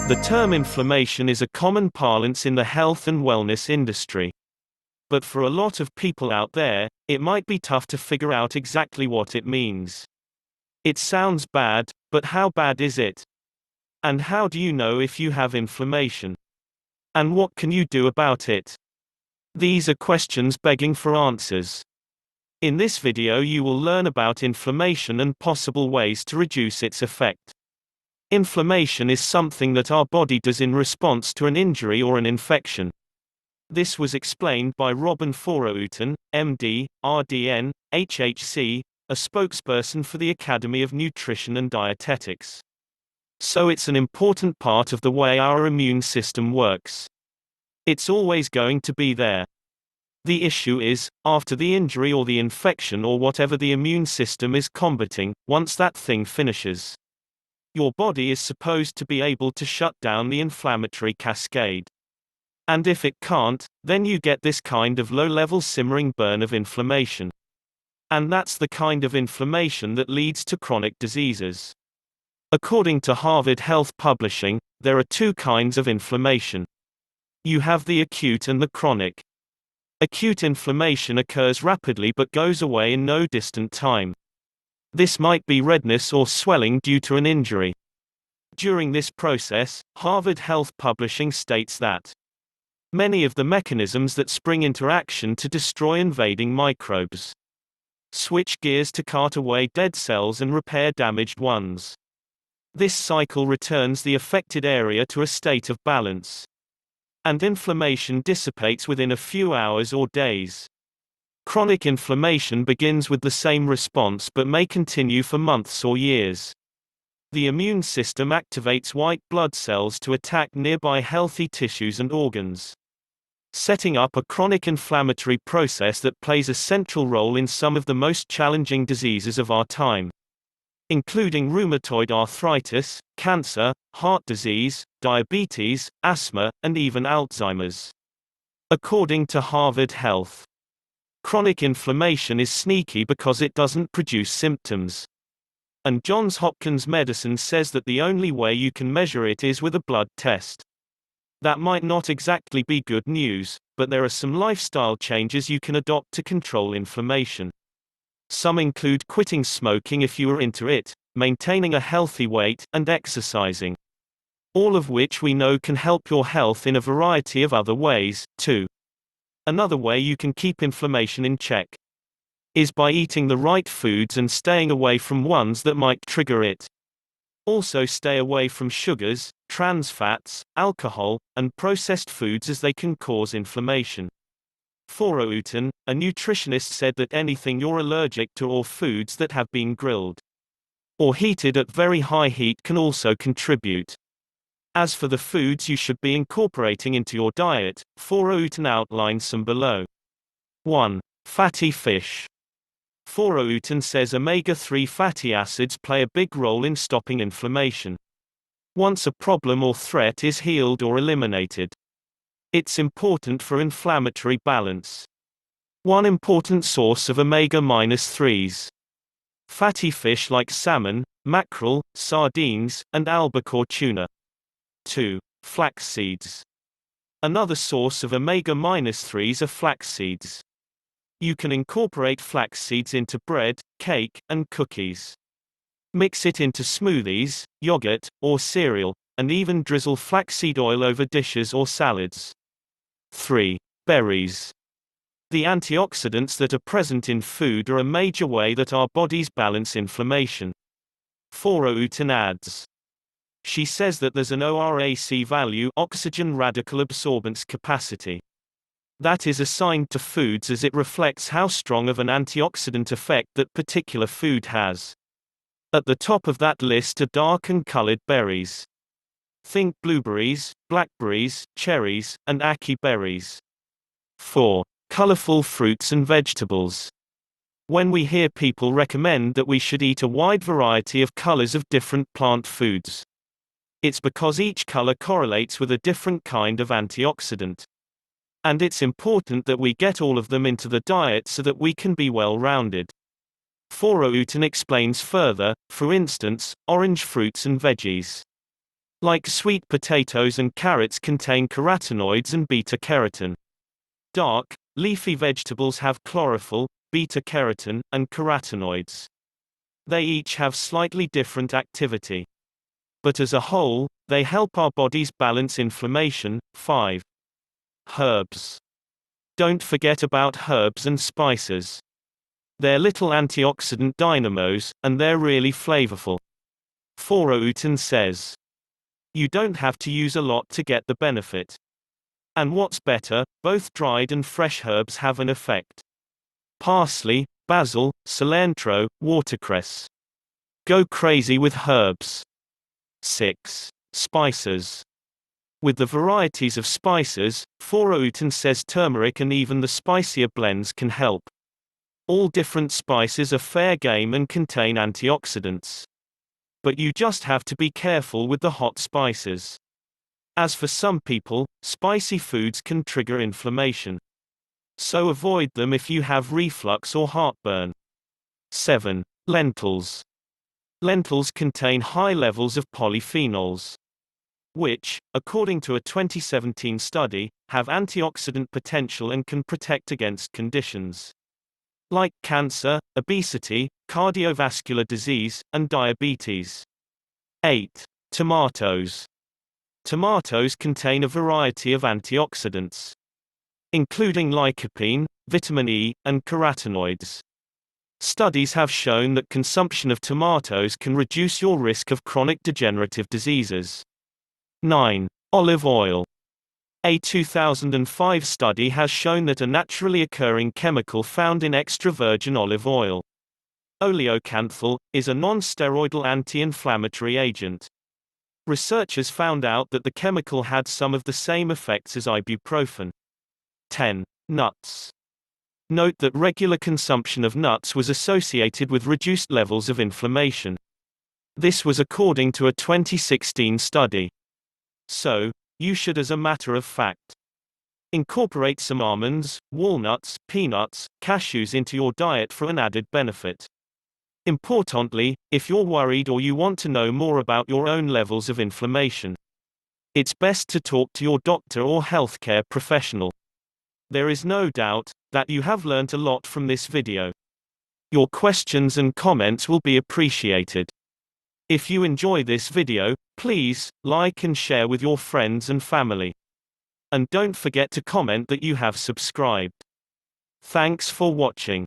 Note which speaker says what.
Speaker 1: The term inflammation is a common parlance in the health and wellness industry. But for a lot of people out there, it might be tough to figure out exactly what it means. It sounds bad, but how bad is it? And how do you know if you have inflammation? And what can you do about it? These are questions begging for answers. In this video you will learn about inflammation and possible ways to reduce its effect. Inflammation is something that our body does in response to an injury or an infection. This was explained by Robin Foroutan, MD, RDN, HHC, a spokesperson for the Academy of Nutrition and Dietetics. So it's an important part of the way our immune system works. It's always going to be there. The issue is, after the injury or the infection or whatever the immune system is combating, once that thing finishes, your body is supposed to be able to shut down the inflammatory cascade. And if it can't, then you get this kind of low-level simmering burn of inflammation. And that's the kind of inflammation that leads to chronic diseases. According to Harvard Health Publishing, there are two kinds of inflammation. You have the acute and the chronic. Acute inflammation occurs rapidly but goes away in no distant time. This might be redness or swelling due to an injury. During this process, Harvard Health Publishing states that many of the mechanisms that spring into action to destroy invading microbes switch gears to cart away dead cells and repair damaged ones. This cycle returns the affected area to a state of balance. And inflammation dissipates within a few hours or days. Chronic inflammation begins with the same response but may continue for months or years. The immune system activates white blood cells to attack nearby healthy tissues and organs, setting up a chronic inflammatory process that plays a central role in some of the most challenging diseases of our time, including rheumatoid arthritis, cancer, heart disease, diabetes, asthma, and even Alzheimer's. According to Harvard Health, chronic inflammation is sneaky because it doesn't produce symptoms. And Johns Hopkins Medicine says that the only way you can measure it is with a blood test. That might not exactly be good news, but there are some lifestyle changes you can adopt to control inflammation. Some include quitting smoking if you are into it, maintaining a healthy weight, and exercising. All of which we know can help your health in a variety of other ways, too. Another way you can keep inflammation in check is by eating the right foods and staying away from ones that might trigger it. Also stay away from sugars, trans fats, alcohol, and processed foods as they can cause inflammation. Foroutan, a nutritionist, said that anything you're allergic to or foods that have been grilled or heated at very high heat can also contribute. As for the foods you should be incorporating into your diet, Foroutan outlines some below. 1. Fatty fish. Foroutan says omega-3 fatty acids play a big role in stopping inflammation once a problem or threat is healed or eliminated. It's important for inflammatory balance. One important source of omega-3s. Fatty fish like salmon, mackerel, sardines, and albacore tuna. 2. Flax seeds. Another source of omega-3s are flax seeds. You can incorporate flax seeds into bread, cake, and cookies. Mix it into smoothies, yogurt, or cereal, and even drizzle flaxseed oil over dishes or salads. 3. Berries. The antioxidants that are present in food are a major way that our bodies balance inflammation. Foroutan adds. She says that there's an ORAC value, oxygen radical absorbance capacity, that is assigned to foods as it reflects how strong of an antioxidant effect that particular food has. At the top of that list are dark and colored berries. Think blueberries, blackberries, cherries, and ackee berries. 4. Colorful fruits and vegetables. When we hear people recommend that we should eat a wide variety of colors of different plant foods, it's because each color correlates with a different kind of antioxidant. And it's important that we get all of them into the diet so that we can be well-rounded. Foroutan explains further, for instance, orange fruits and veggies Like sweet potatoes and carrots contain carotenoids and beta-carotene. Dark, leafy vegetables have chlorophyll, beta-carotene, and carotenoids. They each have slightly different activity. But as a whole, they help our bodies balance inflammation. 5. Herbs. Don't forget about herbs and spices. They're little antioxidant dynamos, and they're really flavorful. Foroutan says. You don't have to use a lot to get the benefit. And what's better, both dried and fresh herbs have an effect. Parsley, basil, cilantro, watercress. Go crazy with herbs. 6. Spices. With the varieties of spices, Foroutan says turmeric and even the spicier blends can help. All different spices are fair game and contain antioxidants. But you just have to be careful with the hot spices. As for some people, spicy foods can trigger inflammation. So avoid them if you have reflux or heartburn. 7. Lentils. Lentils contain high levels of polyphenols, which, according to a 2017 study, have antioxidant potential and can protect against conditions like cancer, obesity, cardiovascular disease, and diabetes. 8. Tomatoes. Tomatoes contain a variety of antioxidants, including lycopene, vitamin E, and carotenoids. Studies have shown that consumption of tomatoes can reduce your risk of chronic degenerative diseases. 9. Olive oil. A 2005 study has shown that a naturally occurring chemical found in extra virgin olive oil, oleocanthal, is a non-steroidal anti-inflammatory agent. Researchers found out that the chemical had some of the same effects as ibuprofen. 10. Nuts. Note that regular consumption of nuts was associated with reduced levels of inflammation. This was according to a 2016 study. So, you should, as a matter of fact, incorporate some almonds, walnuts, peanuts, cashews into your diet for an added benefit. Importantly, if you're worried or you want to know more about your own levels of inflammation, it's best to talk to your doctor or healthcare professional. There is no doubt that you have learned a lot from this video. Your questions and comments will be appreciated. If you enjoy this video, please like and share with your friends and family. And don't forget to comment that you have subscribed. Thanks for watching.